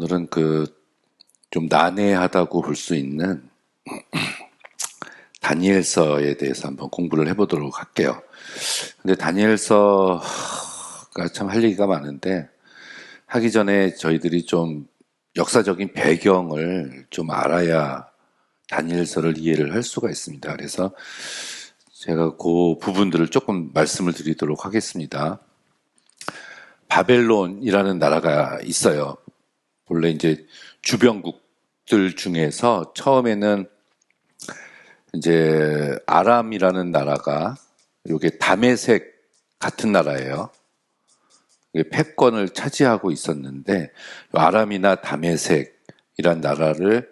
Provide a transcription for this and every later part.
오늘은 좀 난해하다고 볼 수 있는 다니엘서에 대해서 한번 공부를 해보도록 할게요. 근데 다니엘서가 참 할 얘기가 많은데 하기 전에 저희들이 좀 역사적인 배경을 좀 알아야 다니엘서를 이해를 할 수가 있습니다. 그래서 제가 그 부분들을 조금 말씀을 드리도록 하겠습니다. 바벨론이라는 나라가 있어요. 원래 이제 주변국들 중에서 처음에는 이제 아람이라는 나라가 요게 다메섹 같은 나라예요. 패권을 차지하고 있었는데 아람이나 다메섹이란 나라를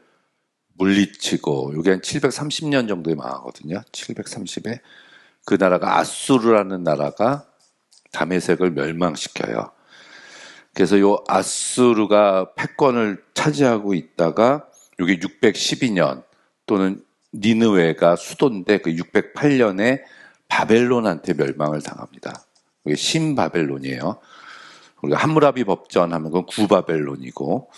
물리치고 요게 한 730년 정도에 망하거든요. 730에 그 나라가 아수르라는 나라가 다메섹을 멸망시켜요. 그래서 요 아수르가 패권을 차지하고 있다가 요게 612년 또는 니느웨가 수도인데 그 608년에 바벨론한테 멸망을 당합니다. 이게 신바벨론이에요. 우리가 함무라비 법전 하면 그건 구바벨론이고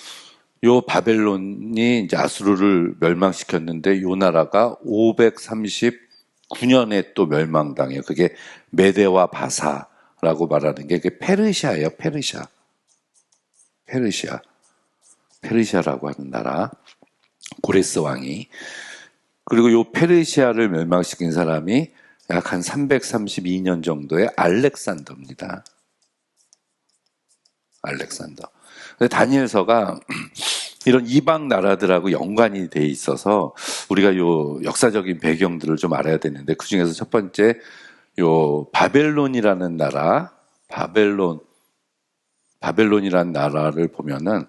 요 바벨론이 이제 아수르를 멸망시켰는데 요 나라가 539년에 또 멸망당해요. 그게 메데와 바사라고 말하는 게 그게 페르시아예요. 페르시아라고 하는 나라. 고레스 왕이. 그리고 요 페르시아를 멸망시킨 사람이 약 한 332년 정도의 알렉산더입니다. 알렉산더. 근데 다니엘서가 이런 이방 나라들하고 연관이 돼 있어서 우리가 요 역사적인 배경들을 좀 알아야 되는데 그 중에서 첫 번째 요 바벨론이라는 나라, 바벨론이라는 나라를 보면은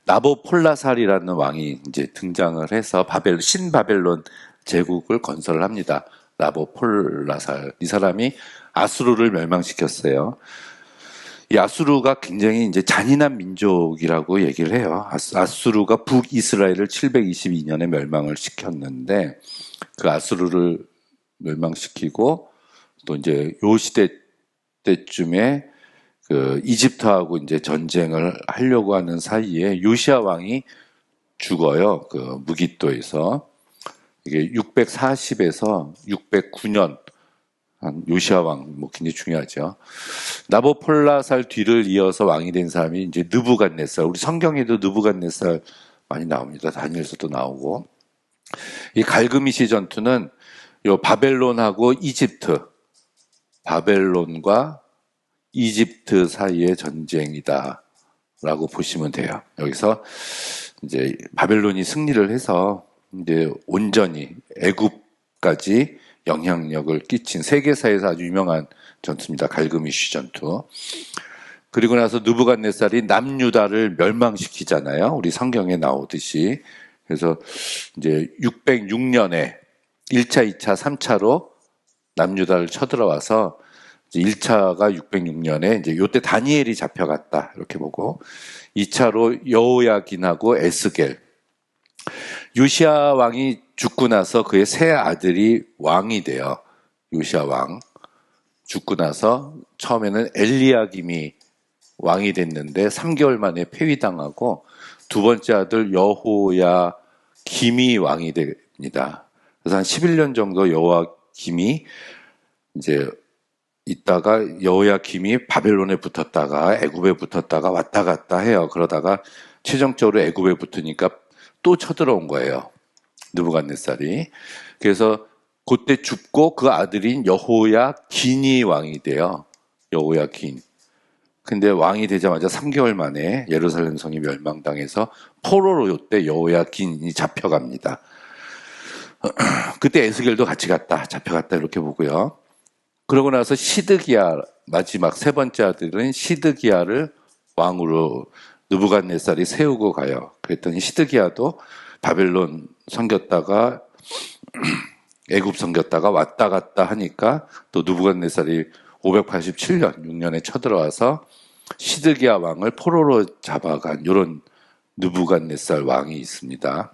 나보폴라살이라는 왕이 이제 등장을 해서 신바벨론 제국을 건설을 합니다. 나보폴라살. 이 사람이 아수르를 멸망시켰어요. 이 아수르가 굉장히 이제 잔인한 민족이라고 얘기를 해요. 아수르가 북이스라엘을 722년에 멸망을 시켰는데 그 아수르를 멸망시키고 또 이제 요 시대 때쯤에 그 이집트하고 이제 전쟁을 하려고 하는 사이에 요시야 왕이 죽어요. 그 무기또에서. 이게 640에서 609년 한 요시야 왕, 굉장히 중요하죠. 나보폴라살 뒤를 이어서 왕이 된 사람이 이제 느부갓네살. 우리 성경에도 느부갓네살 많이 나옵니다. 다니엘서도 나오고. 이 갈그미시 전투는 요 바벨론하고 바벨론과 이집트 사이의 전쟁이다라고 보시면 돼요. 여기서 이제 바벨론이 승리를 해서 이제 온전히 애굽까지 영향력을 끼친 세계사에서 아주 유명한 전투입니다. 갈그미시 전투. 그리고 나서 느부갓네살이 남유다를 멸망시키잖아요. 우리 성경에 나오듯이. 그래서 이제 606년에 1차, 2차, 3차로 남유다를 쳐들어와서 1차가 606년에 이제 요때 다니엘이 잡혀갔다 이렇게 보고 2차로 여호야긴하고 에스겔. 요시야 왕이 죽고 나서 그의 세 아들이 왕이 돼요. 요시야 왕. 죽고 나서 처음에는 엘리야김이 왕이 됐는데 3개월 만에 폐위당하고 두 번째 아들 여호야김이 왕이 됩니다. 그래서 한 11년 정도 여호야김이 이제 있다가 여호야김이 바벨론에 붙었다가 애굽에 붙었다가 왔다 갔다 해요. 그러다가 최종적으로 애굽에 붙으니까 또 쳐들어온 거예요. 느부갓네살이. 그래서 그때 죽고 그 아들인 여호야긴이 왕이 돼요. 여호야긴. 근데 왕이 되자마자 3개월 만에 예루살렘 성이 멸망당해서 포로로 요때 여호야긴이 잡혀갑니다. 그때 에스겔도 같이 잡혀갔다 이렇게 보고요. 그러고 나서 시드기야 마지막 세 번째 아들은 시드기야를 왕으로 느부갓네살이 세우고 가요. 그랬더니 시드기야도 바벨론 섬겼다가 애굽 섬겼다가 왔다 갔다 하니까 또 느부갓네살이 587년 6년에 쳐들어와서 시드기야 왕을 포로로 잡아간 이런 느부갓네살 왕이 있습니다.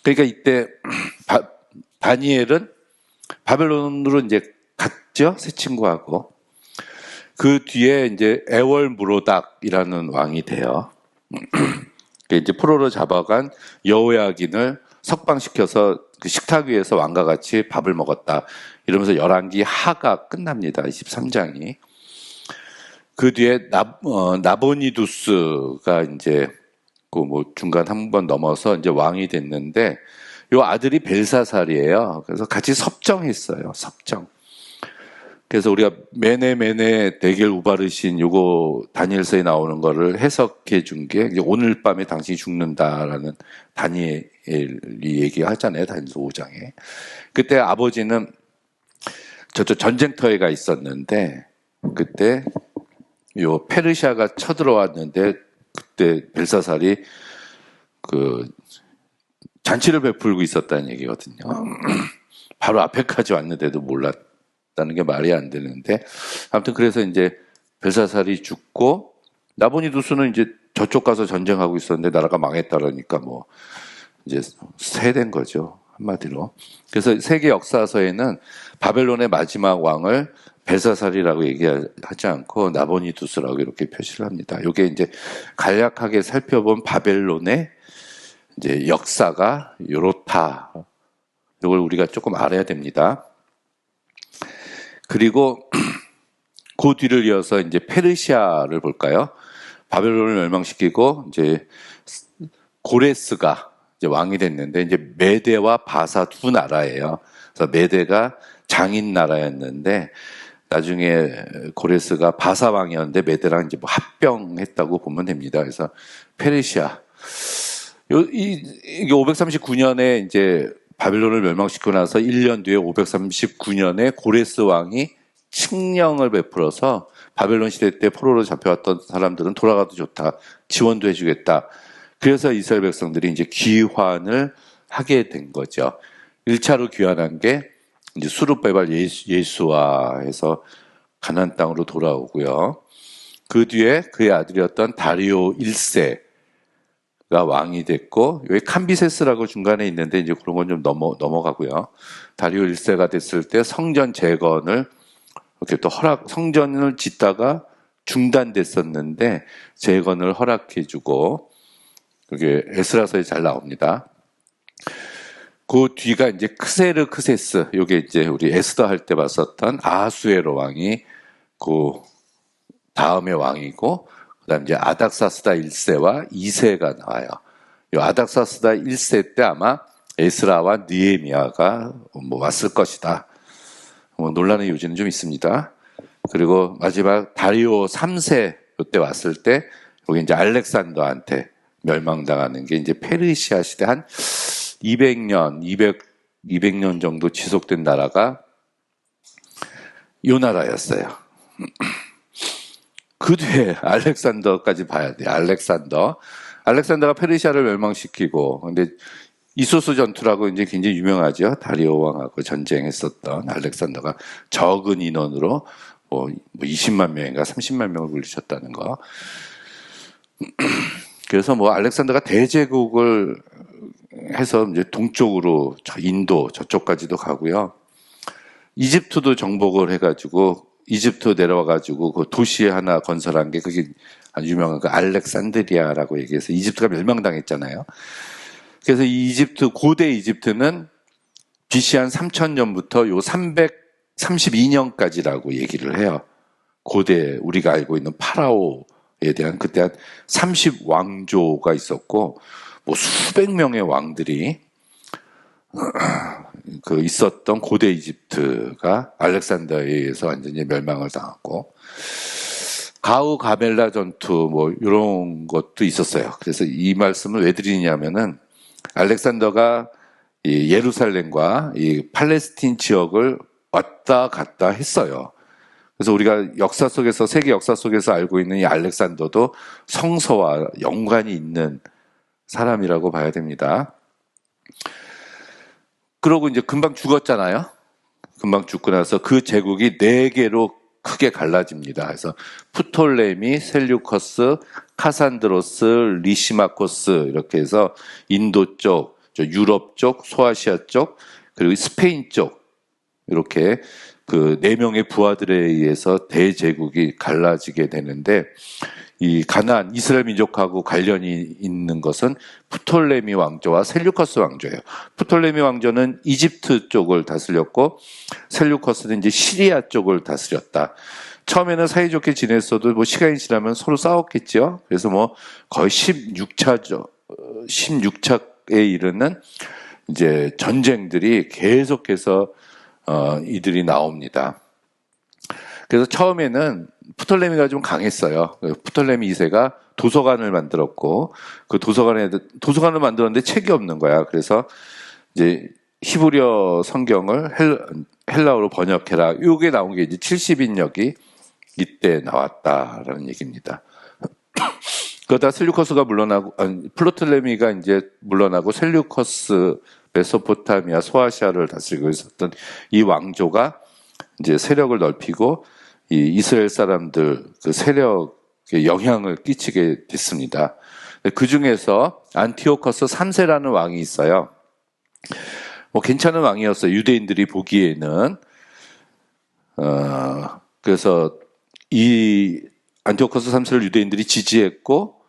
그러니까 이때 다니엘은 바벨론으로 이제 갔죠. 새 친구하고. 그 뒤에 이제 에월무로닥이라는 왕이 돼요. 이제 포로로 잡아간 여호야긴을 석방시켜서 그 식탁 위에서 왕과 같이 밥을 먹었다. 이러면서 열왕기 하가 끝납니다. 23장이. 그 뒤에 나보니두스가 이제 그 뭐 중간 한 번 넘어서 이제 왕이 됐는데 요 아들이 벨사살이에요. 그래서 같이 섭정했어요. 섭정. 그래서 우리가 메네 데겔 우바르신 요거 다니엘서에 나오는 거를 해석해 준 게 오늘 밤에 당신이 죽는다라는 다니엘이 얘기하잖아요. 다니엘서 5장에. 그때 아버지는 저쪽 전쟁터에 가 있었는데 그때 요 페르시아가 쳐들어왔는데 그때 벨사살이 그 잔치를 베풀고 있었다는 얘기거든요. 바로 앞에까지 왔는데도 몰랐다는 게 말이 안 되는데 아무튼 그래서 이제 벨사살이 죽고 나보니두스는 이제 저쪽 가서 전쟁하고 있었는데 나라가 망했다 그러니까 뭐 이제 세된 거죠. 한마디로. 그래서 세계 역사서에는 바벨론의 마지막 왕을 벨사살이라고 얘기하지 않고 나보니두스라고 이렇게 표시를 합니다. 이게 이제 간략하게 살펴본 바벨론의 이제 역사가 요렇다. 이걸 우리가 조금 알아야 됩니다. 그리고 그 뒤를 이어서 이제 페르시아를 볼까요? 바벨론을 멸망시키고 이제 고레스가 이제 왕이 됐는데 이제 메대와 바사 두 나라예요. 그래서 메대가 장인 나라였는데 나중에 고레스가 바사 왕이었는데 메대랑 이제 뭐 합병했다고 보면 됩니다. 그래서 페르시아. 이게 539년에 이제 바벨론을 멸망시키고 나서 1년 뒤에 539년에 고레스 왕이 칙령을 베풀어서 바벨론 시대 때 포로로 잡혀왔던 사람들은 돌아가도 좋다. 지원도 해주겠다. 그래서 이스라엘 백성들이 이제 귀환을 하게 된 거죠. 1차로 귀환한 게 이제 수르바벨 예수와 해서 가나안 땅으로 돌아오고요. 그 뒤에 그의 아들이었던 다리오 1세가 왕이 됐고, 여기 캄비세스라고 중간에 있는데 이제 그런 건 좀 넘어가고요. 다리오 1세가 됐을 때 성전 재건을 이렇게 또 성전을 짓다가 중단됐었는데 재건을 허락해주고, 그게 에스라서에 잘 나옵니다. 그 뒤가 이제 크세르크세스, 요게 이제 우리 에스더 할 때 봤었던 아하수에로 왕이 그 다음의 왕이고, 그 다음 이제 아닥사스다 1세와 2세가 나와요. 요 아닥사스다 1세 때 아마 에스라와 느헤미야가 뭐 왔을 것이다. 뭐 논란의 요지는 좀 있습니다. 그리고 마지막 다리오 3세 요때 왔을 때 여기 이제 알렉산더한테 멸망당하는 게 이제 페르시아 시대 한 200년 정도 지속된 나라가 요 나라였어요. 그 뒤에 알렉산더까지 봐야 돼요. 알렉산더가 페르시아를 멸망시키고, 근데 이소스 전투라고 이제 굉장히 유명하죠. 다리오 왕하고 전쟁했었던 알렉산더가 적은 인원으로 뭐 20만 명인가 30만 명을 물리쳤다는 거. 그래서 뭐 알렉산더가 대제국을 해서 이제 동쪽으로 인도 저쪽까지도 가고요. 이집트도 정복을 해가지고 이집트 내려와가지고 그 도시 하나 건설한 게 그게 아주 유명한 그 알렉산드리아라고 얘기해서 이집트가 멸망당했잖아요. 그래서 이 이집트, 고대 이집트는 BC 한 3000년부터 요 332년까지라고 얘기를 해요. 고대 우리가 알고 있는 파라오에 대한 그때 한 30왕조가 있었고 뭐 수백 명의 왕들이 그 있었던 고대 이집트가 알렉산더에 의해서 완전히 멸망을 당했고, 가우 가멜라 전투 뭐 이런 것도 있었어요. 그래서 이 말씀을 왜 드리냐면은 알렉산더가 이 예루살렘과 이 팔레스틴 지역을 왔다 갔다 했어요. 그래서 우리가 역사 속에서, 세계 역사 속에서 알고 있는 이 알렉산더도 성서와 연관이 있는 사람이라고 봐야 됩니다. 그러고 이제 금방 죽었잖아요. 금방 죽고 나서 그 제국이 4개로 크게 갈라집니다. 그래서 프톨레미, 셀류커스, 카산드로스, 리시마코스 이렇게 해서 인도 쪽, 유럽 쪽, 소아시아 쪽, 그리고 스페인 쪽 이렇게 그 4명의 부하들에 의해서 대제국이 갈라지게 되는데, 이 가나안 이스라엘 민족하고 관련이 있는 것은 프톨레미 왕조와 셀류커스 왕조예요. 프톨레미 왕조는 이집트 쪽을 다스렸고 셀류커스는 이제 시리아 쪽을 다스렸다. 처음에는 사이좋게 지냈어도 뭐 시간이 지나면 서로 싸웠겠죠. 그래서 뭐 거의 16차에 이르는 이제 전쟁들이 계속해서 이들이 나옵니다. 그래서 처음에는 프톨레미가 좀 강했어요. 프톨레미 2세가 도서관을 만들었고 그 도서관을 만들었는데 책이 없는 거야. 그래서 이제 히브리어 성경을 헬라어로 번역해라. 요게 나온 게 이제 70인역이 이때 나왔다라는 얘기입니다. 그러다 셀류커스가 물러나고 프톨레미가 이제 물러나고 셀류커스 메소포타미아 소아시아를 다스리고 있었던 이 왕조가 이제 세력을 넓히고 이 이스라엘 사람들 그 세력에 영향을 끼치게 됐습니다. 그 중에서 안티오커스 3세라는 왕이 있어요. 뭐 괜찮은 왕이었어요. 유대인들이 보기에는. 그래서 이 안티오커스 3세를 유대인들이 지지했고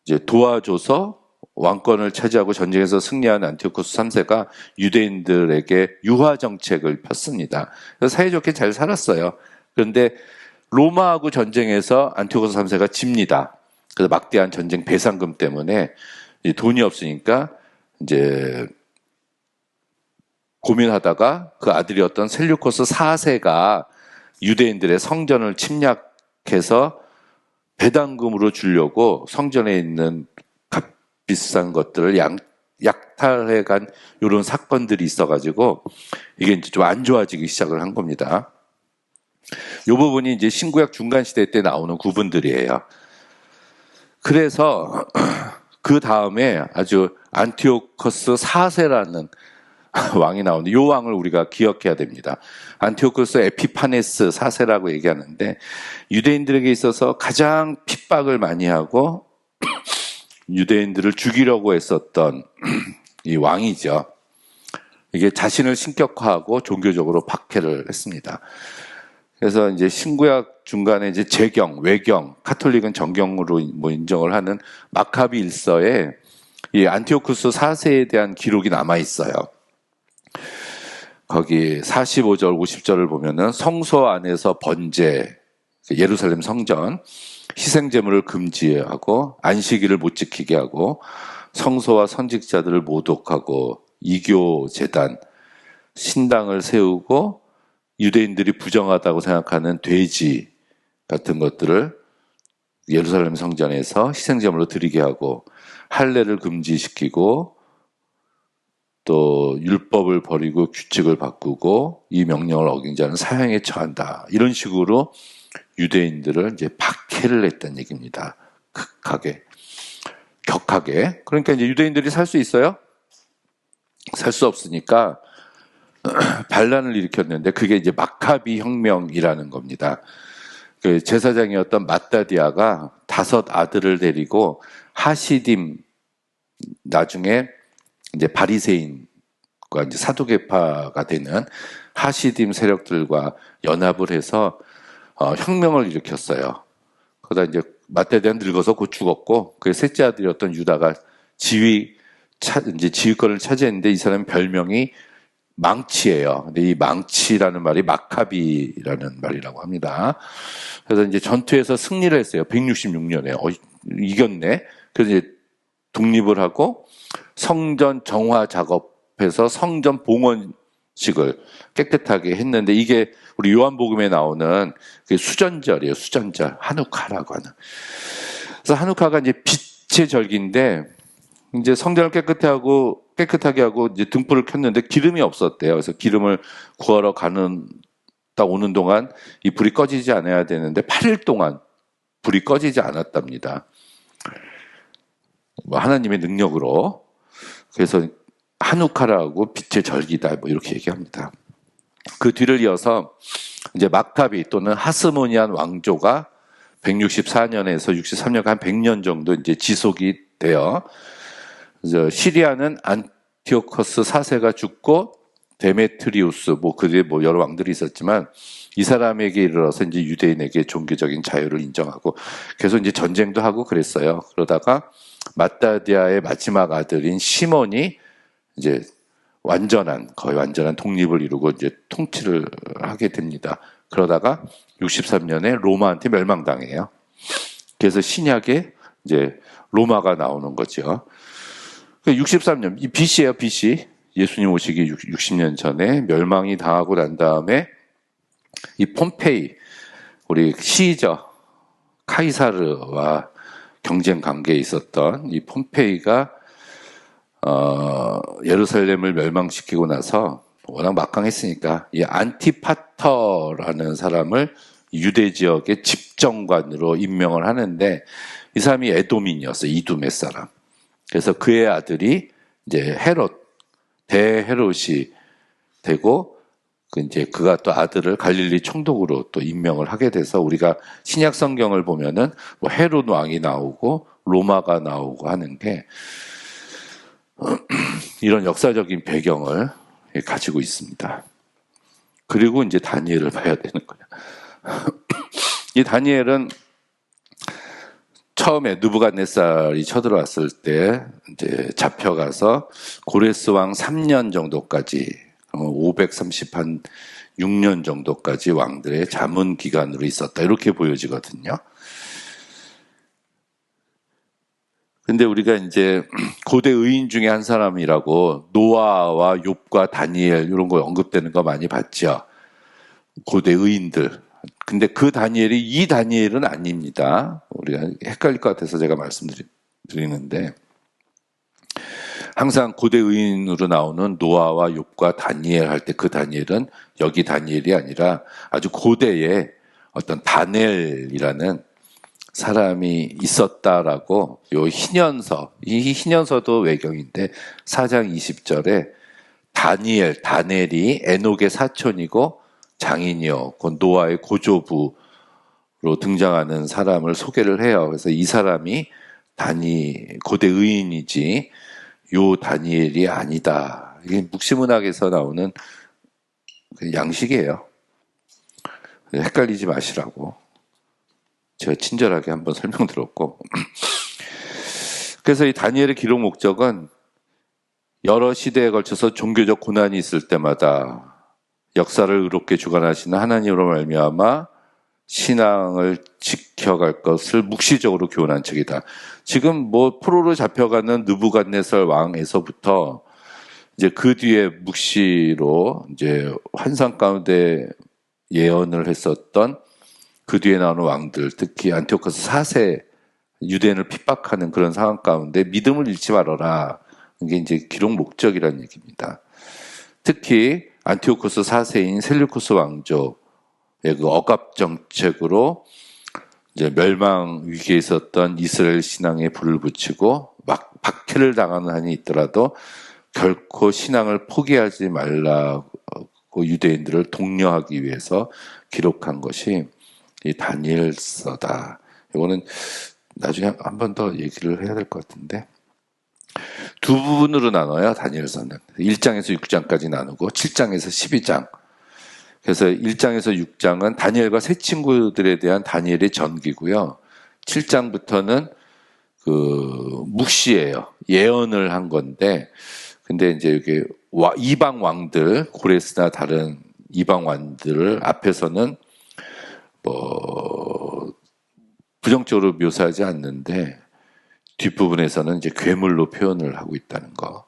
이제 도와줘서 왕권을 차지하고 전쟁에서 승리한 안티오코스 3세가 유대인들에게 유화 정책을 폈습니다. 그래서 사이좋게 잘 살았어요. 그런데 로마하고 전쟁에서 안티오코스 3세가 집니다. 그래서 막대한 전쟁 배상금 때문에 돈이 없으니까 이제 고민하다가 그 아들이었던 셀류코스 4세가 유대인들의 성전을 침략해서 배당금으로 주려고 성전에 있는 비싼 것들을 약탈해간 이런 사건들이 있어가지고 이게 이제 좀 안 좋아지기 시작을 한 겁니다. 이 부분이 이제 신구약 중간 시대 때 나오는 구분들이에요. 그래서 그 다음에 아주 안티오코스 4세라는 왕이 나오는데 이 왕을 우리가 기억해야 됩니다. 안티오코스 에피파네스 4세라고 얘기하는데 유대인들에게 있어서 가장 핍박을 많이 하고 유대인들을 죽이려고 했었던 이 왕이죠. 이게 자신을 신격화하고 종교적으로 박해를 했습니다. 그래서 이제 신구약 중간에 이제 제경, 외경, 카톨릭은 정경으로 뭐 인정을 하는 마카비 일서에 이 안티오쿠스 4세에 대한 기록이 남아 있어요. 거기 45절, 50절을 보면은 성소 안에서 번제, 예루살렘 성전, 희생제물을 금지하고 안식일을 못 지키게 하고 성소와 선직자들을 모독하고 이교 제단, 신당을 세우고 유대인들이 부정하다고 생각하는 돼지 같은 것들을 예루살렘 성전에서 희생제물로 드리게 하고 할례를 금지시키고 또 율법을 버리고 규칙을 바꾸고 이 명령을 어긴 자는 사형에 처한다. 이런 식으로 유대인들을 이제 박해를 했다는 얘기입니다. 격하게. 그러니까 이제 유대인들이 살 수 있어요? 살 수 없으니까 반란을 일으켰는데 그게 이제 마카비 혁명이라는 겁니다. 그 제사장이었던 마따디아가 5 아들을 데리고 하시딤, 나중에 이제 바리새인과 이제 사두개파가 되는 하시딤 세력들과 연합을 해서 혁명을 일으켰어요. 그러다 이제 마따디아는 늙어서 곧 죽었고 그 셋째 아들이었던 유다가 지휘권을 차지했는데 이 사람 별명이 망치예요. 근데 이 망치라는 말이 마카비라는 말이라고 합니다. 그래서 이제 전투에서 승리를 했어요. 166년에 이겼네. 그래서 이제 독립을 하고 성전 정화 작업해서 성전 봉헌식을 깨끗하게 했는데 이게 우리 요한복음에 나오는 수전절이에요. 수전절, 하누카라고 하는. 그래서 하누카가 이제 빛의 절기인데 이제 성전을 깨끗하게 하고 이제 등불을 켰는데 기름이 없었대요. 그래서 기름을 구하러 오는 동안 이 불이 꺼지지 않아야 되는데 8일 동안 불이 꺼지지 않았답니다. 뭐 하나님의 능력으로. 그래서 하누카라고 빛의 절기다 뭐 이렇게 얘기합니다. 그 뒤를 이어서 이제 마카비 또는 하스모니안 왕조가 164년에서 63년 한 100년 정도 이제 지속이 돼요. 시리아는 안티오코스 4세가 죽고 데메트리우스 뭐 그뒤에 뭐 여러 왕들이 있었지만 이 사람에게 이르러서 이제 유대인에게 종교적인 자유를 인정하고 계속 이제 전쟁도 하고 그랬어요. 그러다가 마따디아의 마지막 아들인 시몬이 이제 거의 완전한 독립을 이루고 이제 통치를 하게 됩니다. 그러다가 63년에 로마한테 멸망당해요. 그래서 신약에 이제 로마가 나오는 거죠. 63년, 이 BC예요, BC. 예수님 오시기 60년 전에 멸망이 당하고 난 다음에 이 폼페이, 우리 시저 카이사르와 경쟁 관계에 있었던 이 폼페이가 예루살렘을 멸망시키고 나서 워낙 막강했으니까 이 안티파터라는 사람을 유대 지역의 집정관으로 임명을 하는데 이 사람이 에도민이었어요. 이두메 사람. 그래서 그의 아들이 이제 대헤롯이 되고 이제 그가 또 아들을 갈릴리 총독으로 또 임명을 하게 돼서 우리가 신약 성경을 보면은 뭐 헤롯 왕이 나오고 로마가 나오고 하는 게 이런 역사적인 배경을 가지고 있습니다. 그리고 이제 다니엘을 봐야 되는 거야. 이 다니엘은 처음에 느부갓네살이 쳐들어왔을 때 이제 잡혀가서 고레스 왕 3년 정도까지 536년 정도까지 왕들의 자문 기간으로 있었다. 이렇게 보여지거든요. 근데 우리가 이제 고대 의인 중에 한 사람이라고 노아와 욥과 다니엘 이런 거 언급되는 거 많이 봤죠. 고대 의인들. 근데 그 다니엘이 이 다니엘은 아닙니다. 우리가 헷갈릴 것 같아서 제가 말씀드리는데 항상 고대 의인으로 나오는 노아와 욥과 다니엘 할 때 그 다니엘은 여기 다니엘이 아니라 아주 고대에 어떤 다넬이라는 사람이 있었다라고 요 희년서, 이 희년서도 외경인데 4장 20절에 다넬이 에녹의 사촌이고 장인이요, 곧 노아의 고조부로 등장하는 사람을 소개를 해요. 그래서 이 사람이 고대 의인이지 요 다니엘이 아니다. 이게 묵시문학에서 나오는 양식이에요. 헷갈리지 마시라고 제가 친절하게 한번 설명드렸고 그래서 이 다니엘의 기록 목적은 여러 시대에 걸쳐서 종교적 고난이 있을 때마다 역사를 의롭게 주관하시는 하나님으로 말미암아 신앙을 지켜갈 것을 묵시적으로 교훈한 책이다. 지금 뭐 포로로 잡혀가는 느부갓네살 왕에서부터 이제 그 뒤에 묵시로 이제 환상 가운데 예언을 했었던 그 뒤에 나오는 왕들, 특히 안티오코스 4세 유대인을 핍박하는 그런 상황 가운데 믿음을 잃지 말아라. 이게 이제 기록 목적이라는 얘기입니다. 특히 안티오코스 4세인 셀류코스 왕조의 그 억압 정책으로 이제 멸망 위기에 있었던 이스라엘 신앙에 불을 붙이고 막 박해를 당하는 한이 있더라도 결코 신앙을 포기하지 말라고 유대인들을 독려하기 위해서 기록한 것이 이 다니엘서다. 이거는 나중에 한 번 더 얘기를 해야 될 것 같은데 두 부분으로 나눠요. 다니엘서는 1장에서 6장까지 나누고 7장에서 12장. 그래서 1장에서 6장은 다니엘과 세 친구들에 대한 다니엘의 전기고요. 7장부터는 그 묵시예요. 예언을 한 건데, 근데 이제 이게 이방 왕들, 고레스나 다른 이방 왕들을 앞에서는 뭐 부정적으로 묘사하지 않는데 뒷부분에서는 이제 괴물로 표현을 하고 있다는 거.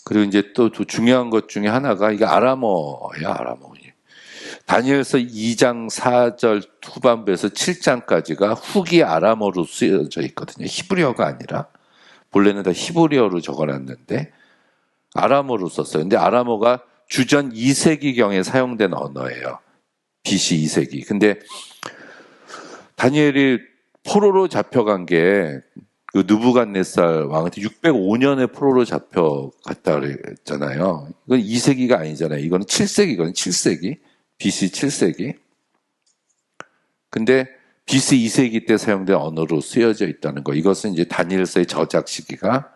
그리고 이제 또 중요한 것 중에 하나가 이게 아람어예요, 아람어. 다니엘서 2장 4절 후반부에서 7장까지가 후기 아람어로 쓰여져 있거든요. 히브리어가 아니라. 본래는 다 히브리어로 적어놨는데 아람어로 썼어요. 근데 아람어가 주전 2세기경에 사용된 언어예요. BC 2세기. 근데 다니엘이 포로로 잡혀간 게 그 느부갓네살 왕한테 605년에 포로로 잡혀갔다 그랬잖아요. 이건 2세기가 아니잖아요. 이거는 7세기거든요. 7세기. BC 7세기. 근데 BC 2세기 때 사용된 언어로 쓰여져 있다는 거. 이것은 이제 다니엘서의 저작 시기가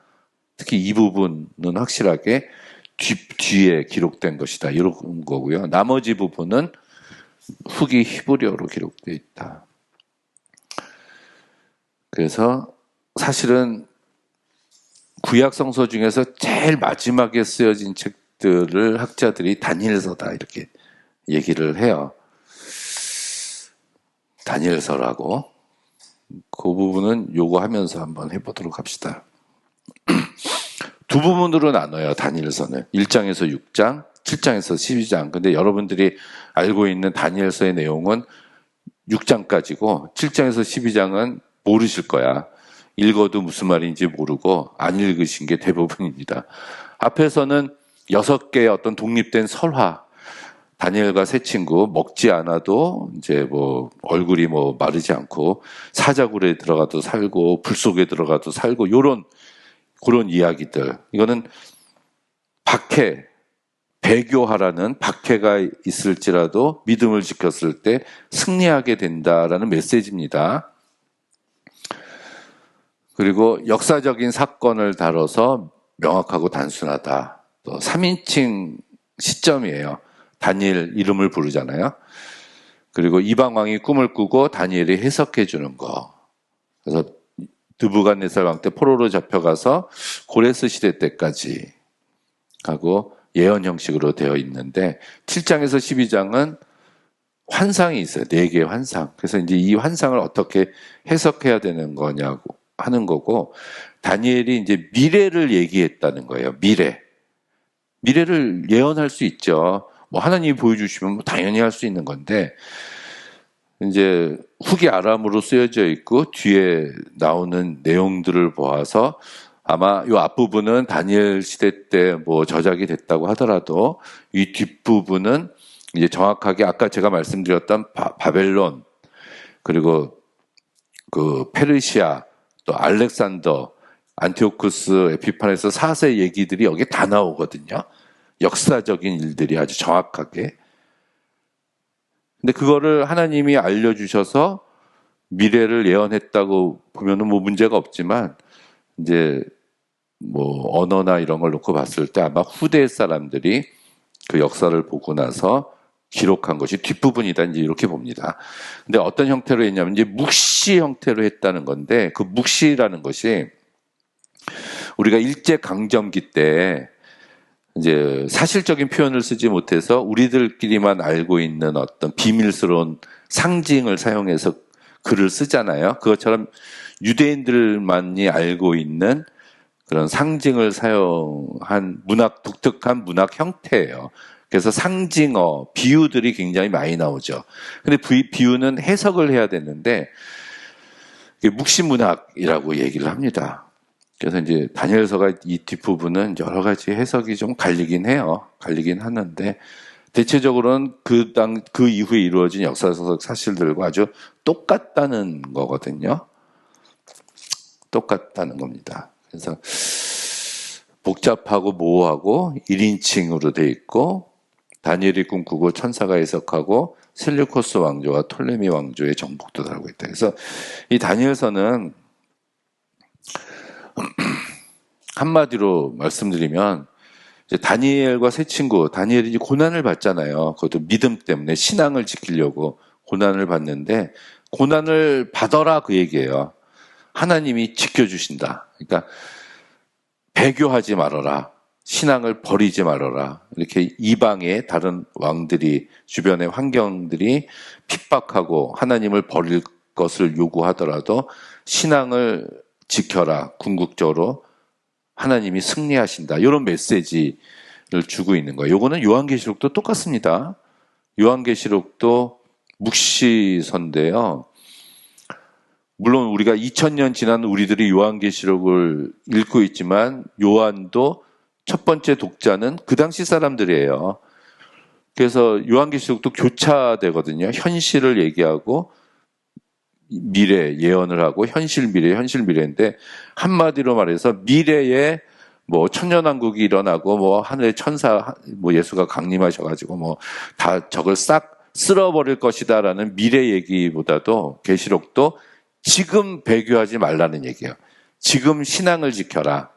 특히 이 부분은 확실하게 뒤에 기록된 것이다. 이런 거고요. 나머지 부분은 후기 히브리어로 기록되어 있다. 그래서 사실은 구약 성서 중에서 제일 마지막에 쓰여진 책들을 학자들이 다니엘서다 이렇게 얘기를 해요. 다니엘서라고. 그 부분은 요거 하면서 한번 해보도록 합시다. 두 부분으로 나눠요. 다니엘서는 1장에서 6장, 7장에서 12장. 근데 여러분들이 알고 있는 다니엘서의 내용은 6장까지고 7장에서 12장은 모르실 거야. 읽어도 무슨 말인지 모르고 안 읽으신 게 대부분입니다. 앞에서는 6개의 어떤 독립된 설화, 다니엘과 세 친구 먹지 않아도 이제 뭐 얼굴이 뭐 마르지 않고 사자굴에 들어가도 살고 불 속에 들어가도 살고 요런 그런 이야기들. 이거는 박해, 배교하라는 박해가 있을지라도 믿음을 지켰을 때 승리하게 된다라는 메시지입니다. 그리고 역사적인 사건을 다뤄서 명확하고 단순하다. 또 3인칭 시점이에요. 다니엘 이름을 부르잖아요. 그리고 이방왕이 꿈을 꾸고 다니엘이 해석해 주는 거. 그래서 느부갓네살 왕 때 포로로 잡혀가서 고레스 시대 때까지 하고 예언 형식으로 되어 있는데 7장에서 12장은 환상이 있어요. 4개의 환상. 그래서 이제 이 환상을 어떻게 해석해야 되는 거냐고 하는 거고 다니엘이 이제 미래를 얘기했다는 거예요. 미래를 예언할 수 있죠. 뭐 하나님이 보여주시면 뭐 당연히 할 수 있는 건데 이제 후기 아람으로 쓰여져 있고 뒤에 나오는 내용들을 보아서 아마 이 앞부분은 다니엘 시대 때 뭐 저작이 됐다고 하더라도 이 뒷부분은 이제 정확하게 아까 제가 말씀드렸던 바벨론 그리고 그 페르시아 또 알렉산더 안티오쿠스 에피파네스 4세 얘기들이 여기에 다 나오거든요. 역사적인 일들이 아주 정확하게. 근데 그거를 하나님이 알려주셔서 미래를 예언했다고 보면은 뭐 문제가 없지만 이제 뭐 언어나 이런 걸 놓고 봤을 때 아마 후대 사람들이 그 역사를 보고 나서 기록한 것이 뒷부분이다 이제 이렇게 봅니다. 근데 어떤 형태로 했냐면 이제 묵시 형태로 했다는 건데 그 묵시라는 것이 우리가 일제 강점기 때 이제 사실적인 표현을 쓰지 못해서 우리들끼리만 알고 있는 어떤 비밀스러운 상징을 사용해서 글을 쓰잖아요. 그것처럼 유대인들만이 알고 있는 그런 상징을 사용한 독특한 문학 형태예요. 그래서 상징어, 비유들이 굉장히 많이 나오죠. 근데 비유는 해석을 해야 되는데 묵시문학이라고 얘기를 합니다. 그래서 이제 다니엘서가 이 뒷부분은 여러 가지 해석이 좀 갈리긴 해요. 갈리긴 하는데 대체적으로는 그 이후에 이루어진 역사적 사실들과 아주 똑같다는 거거든요. 똑같다는 겁니다. 그래서 복잡하고 모호하고 1인칭으로 돼 있고 다니엘이 꿈꾸고 천사가 해석하고 셀류코스 왕조와 톨레미 왕조의 정복도 다루고 있다. 그래서 이 다니엘서는 한마디로 말씀드리면 이제 다니엘과 세 친구, 다니엘이 이제 고난을 받잖아요. 그것도 믿음 때문에 신앙을 지키려고 고난을 받는데 고난을 받아라 그 얘기예요. 하나님이 지켜주신다. 그러니까 배교하지 말아라. 신앙을 버리지 말아라. 이렇게 이방의 다른 왕들이 주변의 환경들이 핍박하고 하나님을 버릴 것을 요구하더라도 신앙을 지켜라. 궁극적으로 하나님이 승리하신다. 이런 메시지를 주고 있는 거예요. 요거는 요한계시록도 똑같습니다. 요한계시록도 묵시서인데요. 물론 우리가 2000년 지난 우리들이 요한계시록을 읽고 있지만 요한도 첫 번째 독자는 그 당시 사람들이에요. 그래서 요한계시록도 교차되거든요. 현실을 얘기하고 미래 예언을 하고 현실 미래인데 한마디로 말해서 미래에 뭐 천년왕국이 일어나고 뭐 하늘의 천사 뭐 예수가 강림하셔가지고 뭐 다 저걸 싹 쓸어버릴 것이다라는 미래 얘기보다도 계시록도 지금 배교하지 말라는 얘기예요. 지금 신앙을 지켜라.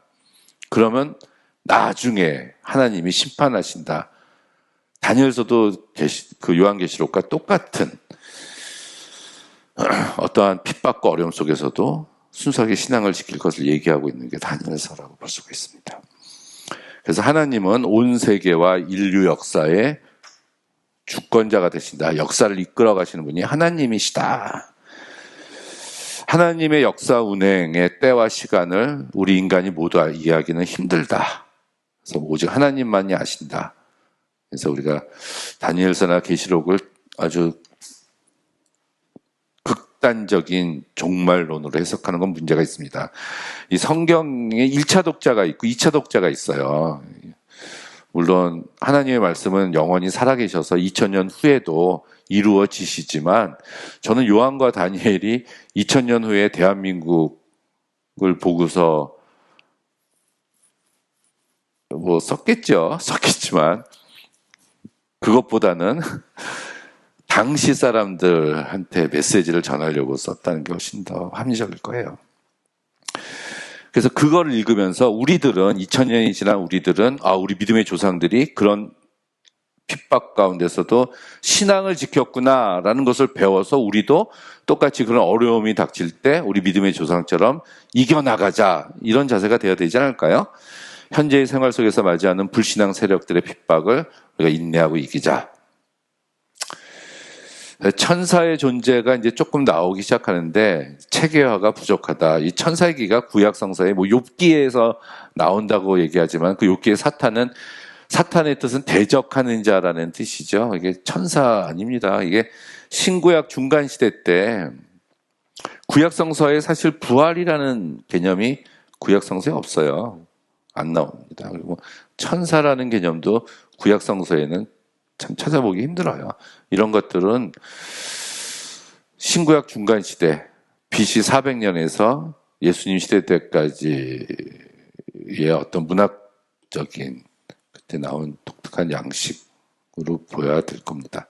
그러면 나중에 하나님이 심판하신다. 다니엘서도 그 요한계시록과 똑같은 어떠한 핍박과 어려움 속에서도 순수하게 신앙을 지킬 것을 얘기하고 있는 게 다니엘서라고 볼 수가 있습니다. 그래서 하나님은 온 세계와 인류 역사의 주권자가 되신다. 역사를 이끌어 가시는 분이 하나님이시다. 하나님의 역사 운행의 때와 시간을 우리 인간이 모두 이해하기는 힘들다. 그래서 오직 하나님만이 아신다. 그래서 우리가 다니엘서나 계시록을 아주 극단적인 종말론으로 해석하는 건 문제가 있습니다. 이 성경에 1차 독자가 있고 2차 독자가 있어요. 물론 하나님의 말씀은 영원히 살아계셔서 2000년 후에도 이루어지시지만 저는 요한과 다니엘이 2000년 후에 대한민국을 보고서 뭐 썼겠지만 그것보다는 당시 사람들한테 메시지를 전하려고 썼다는 게 훨씬 더 합리적일 거예요. 그래서 그걸 읽으면서 우리들은 2000년이 지난 우리들은 우리 믿음의 조상들이 그런 핍박 가운데서도 신앙을 지켰구나라는 것을 배워서 우리도 똑같이 그런 어려움이 닥칠 때 우리 믿음의 조상처럼 이겨나가자, 이런 자세가 되어야 되지 않을까요? 현재의 생활 속에서 맞이하는 불신앙 세력들의 핍박을 우리가 인내하고 이기자. 천사의 존재가 이제 조금 나오기 시작하는데 체계화가 부족하다. 이 천사의 기가 구약 성서에 뭐 욥기에서 나온다고 얘기하지만 그 욥기의 사탄의 뜻은 대적하는 자라는 뜻이죠. 이게 천사 아닙니다. 이게 신구약 중간 시대 때 구약 성서에 사실 부활이라는 개념이 구약 성서에 없어요. 안 나옵니다. 그리고 천사라는 개념도 구약 성서에는 참 찾아보기 힘들어요. 이런 것들은 신구약 중간 시대 BC 400년에서 예수님 시대 때까지의 어떤 문학적인 그때 나온 독특한 양식으로 보여야 될 겁니다.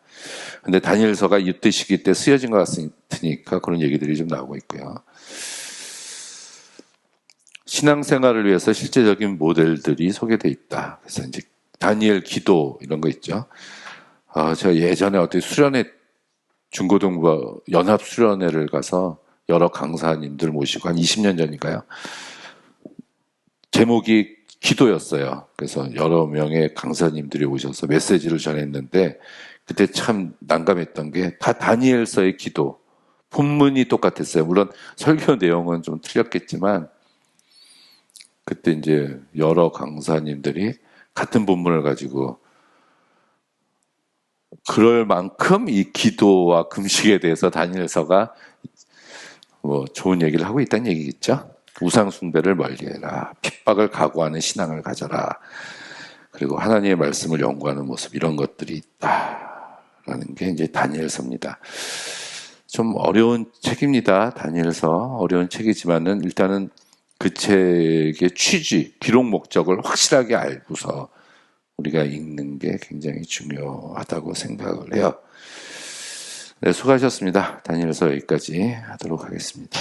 근데 다니엘서가 이때 시기 때 쓰여진 것 같으니까 그런 얘기들이 좀 나오고 있고요. 신앙생활을 위해서 실제적인 모델들이 소개되어 있다. 그래서 이제 다니엘 기도 이런 거 있죠. 제가 예전에 어떻게 중고등부 연합 수련회를 가서 여러 강사님들 모시고 한 20년 전이니까요. 제목이 기도였어요. 그래서 여러 명의 강사님들이 오셔서 메시지를 전했는데 그때 참 난감했던 게 다 다니엘서의 기도. 본문이 똑같았어요. 물론 설교 내용은 좀 틀렸겠지만 그때 이제 여러 강사님들이 같은 본문을 가지고 그럴 만큼 이 기도와 금식에 대해서 다니엘서가 뭐 좋은 얘기를 하고 있다는 얘기겠죠. 우상 숭배를 멀리해라. 핍박을 각오하는 신앙을 가져라. 그리고 하나님의 말씀을 연구하는 모습, 이런 것들이 있다라는 게 이제 다니엘서입니다. 좀 어려운 책입니다. 다니엘서 어려운 책이지만은 일단은 그 책의 취지, 기록 목적을 확실하게 알고서 우리가 읽는 게 굉장히 중요하다고 생각을 해요. 네, 수고하셨습니다. 다니엘서 여기까지 하도록 하겠습니다.